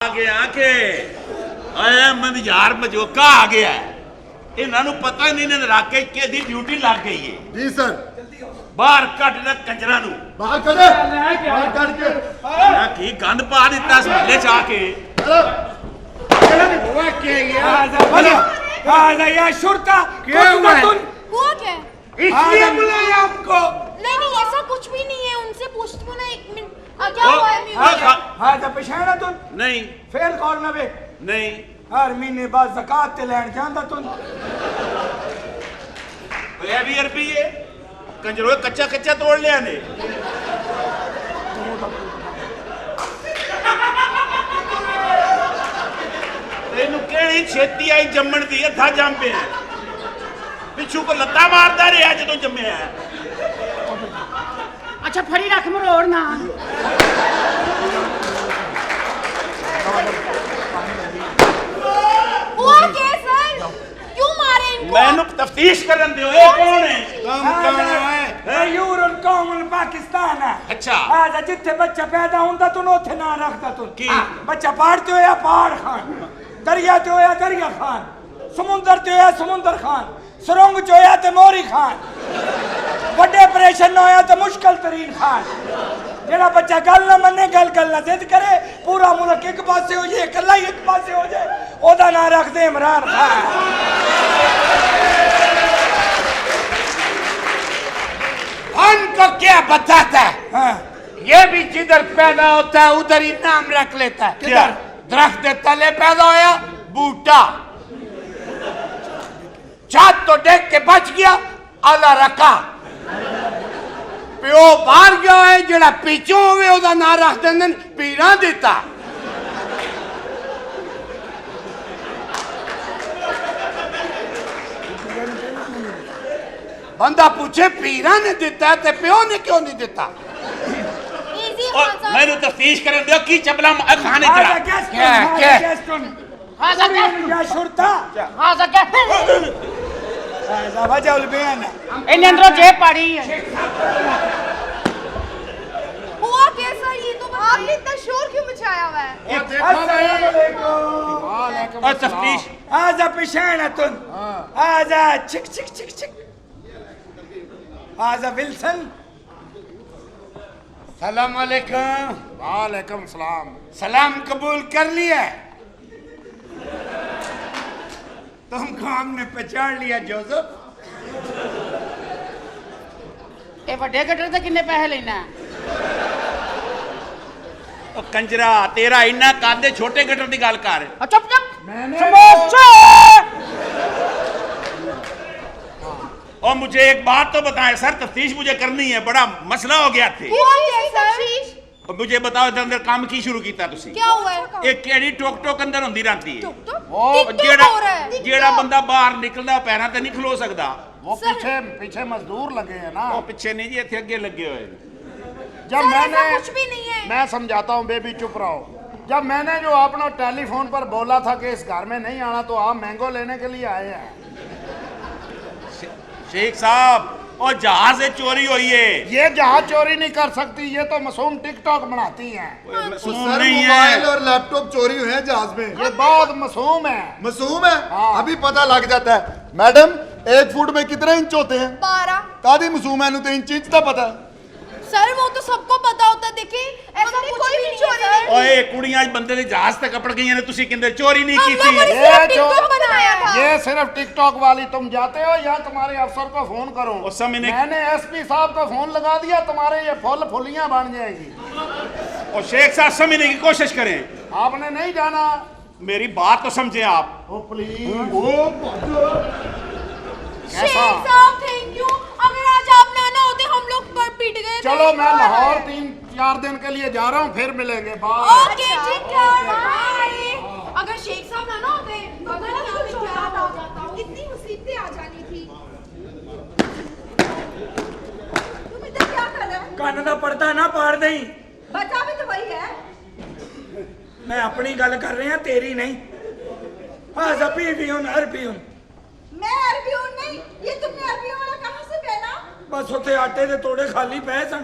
आ गया के अहमद यार मजोका आ गया है। इन्हों पता नहीं ने राके के दी ड्यूटी लग गई है। जी सर। बाहर कट ना कंजरा नु बाहर कर बाहर कर के मैं की गंद पा दिता इस महल्ले च आके। हुआ क्या ये शुरता क्या हुआ है? हुआ क्या? इसलिए बुलाया आपको? नहीं ऐसा कुछ भी नहीं है, उनसे पूछती हूँ ना। एक मिनट क्या हुआ है? हाँ तो पिछाड़ा तुम नहीं फेर कौन नवे नहीं हर महीने बाद ज़कात ते लैन जांदा तुम ये भी अरबी है कंजरो कच्चा कच्चा तोड़ लिया ने। तेनू केड़ी छेती आई जम्मण दी अथा जम पे पिछू को लत्ता मारदा रहा जो जम्मे है। अच्छा फड़ी रख मरोड़ ना। हुआ क्या सर? क्यों मारे इनको? मैनू तफ्तीश करन दियो। ये कौन है? यूरन कौमल पाकिस्तान है। अच्छा आज जिथे बच्चा पैदा होंदा तुम उथे ना रखदा तुम की? बच्चा पहाड़ ते होया पहाड़ खान, दरिया ते होया दरिया खान, समुंदर ते होया समुंदर खान, सुरंग च होया ते मोरी खान, बड़े ऑपरेशन ना होया ते मुश्किल तरीन खान। जेड़ा बच्चा गल ना मने गल ना जिद करे पूरा मुल्क एक पासे हो जाए इकल्ला ही एक पासे हो जाए ओदा ना रख दे इमरान खान। उनको क्या बताता है? हाँ। ये भी जिधर पैदा होता है उधर ही नाम रख लेता है। क्या? दरख्त के तले पैदा होया बूटा, छत तो देख के बच गया आला रखा, प्यो बाहर गया है जेड़ा पीछे होवे ओदा ना रख देंदे पीरा देता। बंदा पूछे पीरा ने दिता है ते प्यो ने क्यों नहीं दिता? इजी और खान सर। मैनू तफ्तीश करन दियो की चपला खाने चला। क्या? हाँ सर क्या? क्या शुरता हाँ सर क्या? वजह बयान है। इन अंदरों जेब पड़ी है। हुआ क्या सर? ये तो आपने इतना शोर क्यों मचाया हुआ है? और तफ्तीश आजा पिछाना तुम आजा चिक चिक चिक चिक आजा विल्सन। सलाम अलैकुम। वालेकुम सलाम। सलाम कबूल कर लिया? तुमको हमने पहचान लिया जोसेफ। ये बड़े गटर से किन्ने पैसे लेना? ओ कंजरा तेरा इन्ना कादे छोटे गटर दी गल कर। चुप चुप। और मुझे एक बात तो बताएं सर, तफ्तीश मुझे करनी है, बड़ा मसला हो गया थे। हुआ क्या सर? और मुझे बताओ इधर अंदर काम की शुरू कीता तुसी? क्या हुआ है? एक केड़ी टोक टोक अंदर होंदी रहती है। टिकटॉक जेड़ा हो रहा है। जेड़ा बंदा बाहर निकलदा पैरां ते नहीं खलो सकदा। वो पीछे पीछे मजदूर लगे हैं ना। वो पीछे नहीं जी इत्थे अगे लगे हुए। जब सर ऐसा मैंने कुछ भी नहीं है। मैं समझाता हूँ बेबी चुप रहो। जब मैंने जो अपना टेलीफोन पर बोला था कि इस घर में नहीं आना तो आप मैंगो लेने के लिए आए हैं। शेख साहब और जहाज से चोरी हुई है। ये जहाज चोरी नहीं कर सकती, ये तो मासूम टिकटॉक बनाती हैं। मासूम नहीं है। और लैपटॉप चोरी हुए हैं जहाज में। ये बहुत मासूम है। मासूम है। हाँ। अभी पता लग जाता है। मैडम 1 फुट में कितने इंच होते हैं? 12 कादी मासूम है तो इंच का पता है। सर वो तो सबको पता होता है। देखिए ऐसा कुछ भी नहीं है सर। ओए कुड़ियां आज बंदे दे जहाज तक कपड़ गई ने, तुसी कहंदे चोरी नहीं हम की लोगों ने थी। सिर्फ टिकटॉक बनाया था। ये सिर्फ टिकटॉक वाली तुम जाते हो या तुम्हारे अफसर को फोन करो? उस समय ने- मैंने एसपी साहब को फोन लगा दिया, तुम्हारे ये फुलियां बन जाएगी। और शेख साहब समझने की कोशिश करें, आपने नहीं जाना। मेरी बात तो समझे आप। ओ प्लीज। शेख साहब थैंक यू। अगर आज आप ना होते हम लोग पर पीट गए। चलो मैं लाहौर 3-4 दिन के लिए जा रहा हूँ, फिर मिलेंगे। बाय। ओके ठीक है बाय। अगर शेख साहब ना होते अगर क्या हो जाता, कितनी मुसीबतें आ जानी थी। तुम इधर क्या कर रहे हो? कान का पर्दा ना पाड़ दई। बचा भी तो वही है। मैं अपनी गल कर रहा तेरी नहीं। आजा पी हूं हर पी हूं। मैं अरबी हूं नहीं। ये तुमने अरबी वाला कहां से पहना? बस उत्थे आटे दे तोड़े खाली पे सन।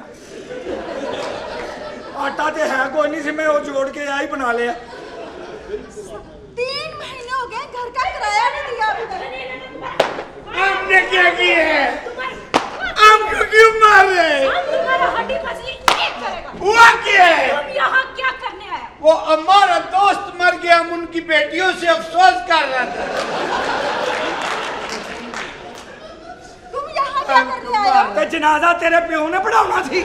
आटा ते है कोई नहीं सी, मैं वो जोड़ के आ ही बना लिया। हमने क्या किया है? तुम्हारे हमको क्यों मार रहे हैं? हम तुम्हारा हड्डी पसली एक करेगा। हुआ क्या है? तुम यहाँ क्या करने आए? वो हमारा दोस्त मर गया, हम उनकी बेटियों से अफसोस कर रहा था। तुम यहाँ क्या करने आए हो? ਤੇ ਜਨਾਜ਼ਾ ਤੇਰੇ ਪਿਓ ਨੇ ਪੜਾਉਣਾ ਸੀ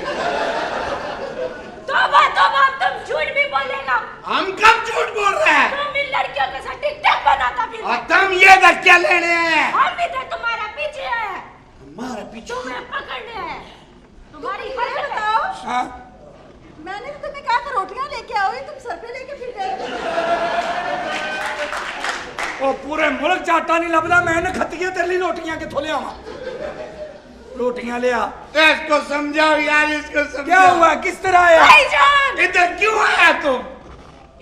तौबा तौबा, तुम झूठ भी बोलेगा। हम कब झूठ बोल रहे हैं? तुम इन लड़कियों के साथ टिकटॉक बनाता फिर। और तुम ये धक्का लेने आए? हम भी तो तुम्हारा पीछे है, हमारा पीछे? तुम्हें पकड़ने आए। तुम्हारी हरकत बताओ। ਹਾਂ मैंने तो तुम्हें कहा था रोटियां लेके आओ, तुम सर पे लेके फिर गए। ਉਹ ਪੂਰੇ ਮੁਲਕ ਚ ਆਟਾ ਨਹੀਂ ਲੱਭਦਾ ਮੈਂ ਇਹਨੇ ਖੱਤੀਆਂ ਤੇਰੇ ਲਈ ਰੋਟੀਆਂ ਕਿੱਥੋਂ ਲਿਆਵਾਂ ਰੋਟੀਆਂ ਲਿਆ इसको समझाओ यार, इसको क्या समझाओ। हुआ किस तरह आया भाईजान, इधर क्यों आया तुम?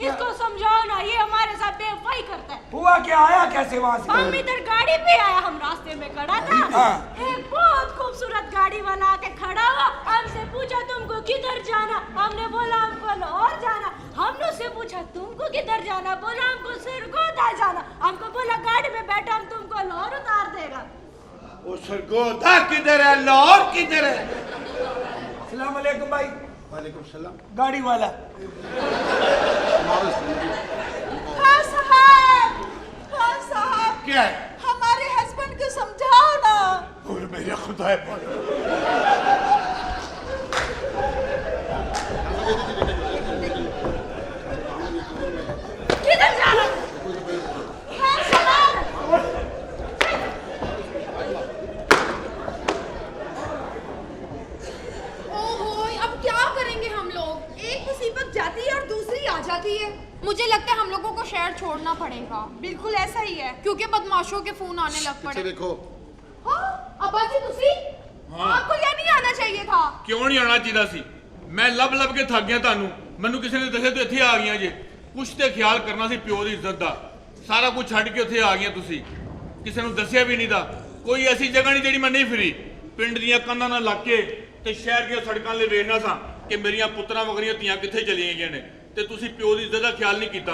इसको समझाओ ना, ये हमारे साथ बेवफाई करता है। हुआ क्या आया कैसे वहां हम से इधर गाड़ी पे आया, हम रास्ते में खड़ा था। हाँ। एक बहुत खूबसूरत गाड़ी वाला आके खड़ा हुआ, हमसे पूछा तुमको किधर जाना, हमने बोला हमको लाहौर जाना। हमने उससे पूछा तुमको किधर जाना, बोला हमको सरगोदा जाना। हमको बोला गाड़ी में बैठा हम तुमको लाहौर उतार देगा। वो सरगोदा किधर है, लाहौर किधर है? सलाम अलैकुम भाई वालेकुम सलाम। गाड़ी वाला हाँ साहब, हाँ साहब, क्या है? हमारे हस्बैंड को समझाओ ना। और मेरे खुदा है। किधर जाना? हाँ साहब। ओहो, अब क्या करेंगे हम लोग? एक मुसीबत जाती है और दूसरी आ जाती है। मुझे लगता है हम लोगों को शहर छोड़ना पड़ेगा। बिल्कुल ऐसा ही है, क्योंकि बदमाशों के फोन आने लग पड़े। देखो हाँ, अब्बा जी तुसी? आपको यह नहीं आना चाहिए था। ਕਿਉਂ ਨਹੀਂ ਆਉਣਾ ਚਾਹੀਦਾ ਸੀ? ਮੈਂ ਲੱਭ ਲੱਭ ਕੇ ਥੱਕ ਗਿਆ ਤੁਹਾਨੂੰ। ਮੈਨੂੰ ਕਿਸੇ ਨੇ ਦੱਸਿਆ ਤੇ ਇੱਥੇ ਆ ਗਈਆਂ ਜੇ। ਕੁਛ ਤੇ ਖਿਆਲ ਕਰਨਾ ਸੀ ਪਿਓ ਦੀ ਇੱਜ਼ਤ ਦਾ। ਸਾਰਾ ਕੁਝ ਛੱਡ ਕੇ ਉੱਥੇ ਆ ਗਈਆਂ ਤੁਸੀਂ। ਕਿਸੇ ਨੂੰ ਦੱਸਿਆ ਵੀ ਨਹੀਂ ਦਾ। ਕੋਈ ਐਸੀ ਜਗ੍ਹਾ ਨਹੀਂ ਜਿਹੜੀ ਮੈਂ ਨਹੀਂ ਫਿਰੀ। ਪਿੰਡ ਦੀਆਂ ਕੰਧਾਂ ਨਾਲ ਲੱਗ ਕੇ ਤੇ ਸ਼ਹਿਰ ਦੀਆਂ ਸੜਕਾਂ 'ਤੇ ਵੇਖਣਾ ਸਾਂ ਕਿ ਮੇਰੀਆਂ ਪੁੱਤਰਾਂ ਵਗਰੀਆਂ ਧੀਆਂ ਕਿੱਥੇ ਚਲੀਆਂ ਗਈਆਂ ਨੇ ਤੇ ਤੁਸੀਂ ਪਿਓ ਦੀ ਇੱਜ਼ਤ ਦਾ ਖਿਆਲ ਨਹੀਂ ਕੀਤਾ।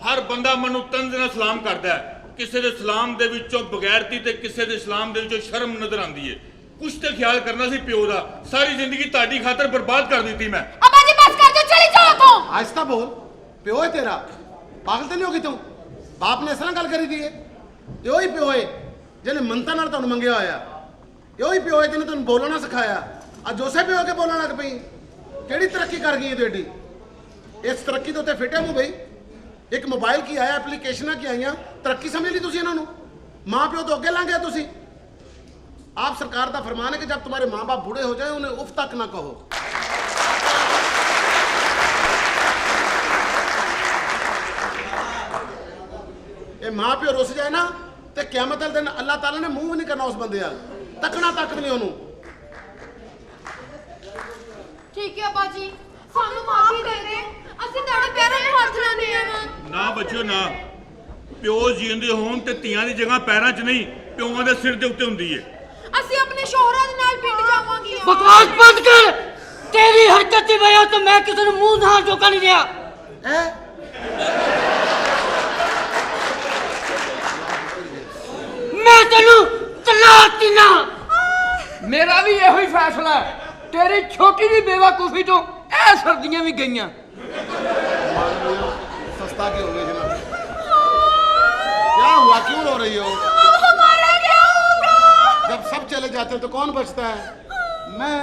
ਹਰ ਬੰਦਾ ਮੈਨੂੰ ਤੰਜ਼ ਨਾਲ ਸਲਾਮ ਕਰਦਾ ਹੈ। ਕਿਸੇ ਦੇ ਸਲਾਮ ਦੇ ਵਿੱਚੋਂ ਬਗੈਰਤੀ ਤੇ ਕਿਸੇ ਦੇ ਸਲਾਮ ਦੇ ਵਿੱਚੋਂ ਸ਼ਰਮ ਨਜ਼ਰ ਆਉਂਦੀ ਹੈ। ਕੁਛ ਤੇ ਖਿਆਲ ਕਰਨਾ ਸੀ ਪਿਓ ਦਾ। ਸਾਰੀ ਜ਼ਿੰਦਗੀ ਤੁਹਾਡੀ ਖਾਤਰ ਬਰਬਾਦ ਕਰ ਦਿੱਤੀ ਮੈਂ। अब्बा जी बस कर दो, चली जाओ तो। आहिस्ता बोल प्यो है तेरा पागल तो नहीं होगी तू बाप ने इस तरह गल करी दी है यो ही प्यो है जिन्हें मनता नाल तुहानू मंगया होया यो ही प्यो है जिन्हें तुहानू बोलना सिखाया अज उसे प्यो के बोलना लग पई किहड़ी तरक्की कर गई है तुहाडी इस तरक्की दे उत्ते फिटे मूं बई एक मोबाइल की आया एप्लीकेशनां की आईयां तरक्की समझ ली तुसीं इन्हां नू मां प्यो तो अगे लंघ गए तुसीं आप सरकार का फरमान है कि जब तुम्हारे माँ बाप बूढ़े हो जाए उन्हें उफ तक ना कहो ये मां प्यो रुस जाए ना तो क़यामत वाले दिन अल्लाह ताला ने मुंह भी नहीं करना उस बंदे आ तकना तक भी नहीं उन्होंने ठीक है अब्बा जी, सानू माफी दे दे। ਅਸੀਂ ਤੁਹਾਡੇ ਪੈਰਾਂ 'ਚ ਹੱਥ ਲਾਉਂਦੇ ਆ ਨਾ। ਨਾ ਬੱਚਿਓ ਨਾ ਪਿਓ ਜੀਂਦੇ ਹੋਣ ਤੇ ਧੀਆਂ ਦੀ ਜਗ੍ਹਾ ਪੈਰਾਂ 'ਚ ਨਹੀਂ ਪਿਓਾਂ ਦੇ ਸਿਰ ਦੇ ਉੱਤੇ ਹੁੰਦੀ ਏ। ਅਸੀਂ ਆਪਣੇ ਸ਼ੋਹਰਾਂ ਦੇ ਨਾਲ ਪਿੰਡ ਜਾਵਾਂਗੇ। बकवास बंद कर। तेरी हरकत की वजह तो मैं किसी ने मुंह ना चौका नहीं दिया। मैं तेनू तलाक देना। मेरा भी यही ही फैसला है। तेरी छोटी जी बेवकूफी तो ऐ सर्दियां भी गईयां। सस्ता क्यों हो गया जनाब क्या हुआ क्यों रो रही हो हमारा क्या होगा? जब सब चले जाते हैं तो कौन बचता है मैं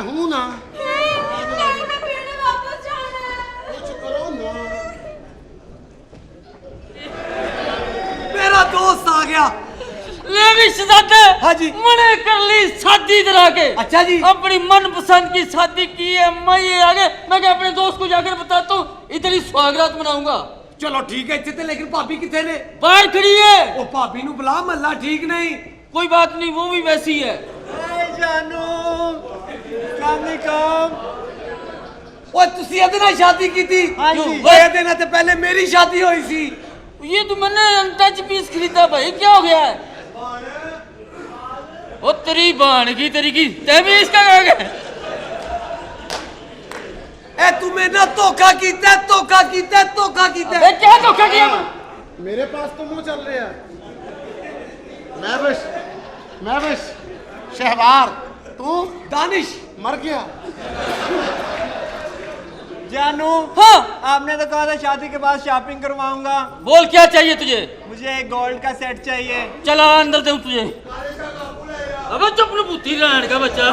हूं ना नहीं, मैं पिंड वापस जाना है। कुछ करो ना मेरा दोस्त आ गया ले भी शहजादे। हाँ जी। मने कर ली शादी करा के। अच्छा जी। अपनी मनपसंद की शादी की है। मैं ये आगे मैं क्या अपने दोस्त को जाकर बताता हूँ इधर ही सुहागरात मनाऊंगा। चलो ठीक है इतने लेकिन भाभी कितने ने बाहर खड़ी है। ओ भाभी नु बुला मल्ला ठीक नहीं कोई बात नहीं वो भी वैसी है। जानू कानी काम ओ तुसी ਇਹਦੇ ਨਾਲ शादी की थी हाँ जी। वो ਇਹਦੇ ਨਾਲ ਤੇ पहले मेरी शादी हुई सी ये तो मैंने अनटच पीस खरीदा भाई क्या हो गया है? ओ तेरी बाण की तेरी की ते भी इसका क्या गया? ए तू मेरे ਨਾਲ ਧੋਖਾ ਕੀਤਾ ਧੋਖਾ ਕੀਤਾ ਧੋਖਾ ਕੀਤਾ अबे क्या धोखा किया? मेरे पास तो मुंह चल रहा है महविश शहबार तू दानिश मर गया। जानू हाँ आपने तो कहा था शादी के बाद शॉपिंग करवाऊंगा। बोल क्या चाहिए तुझे? मुझे एक गोल्ड का सेट चाहिए। चला अंदर दूं तुझे। अबे चुप न बूती रहने का बच्चा।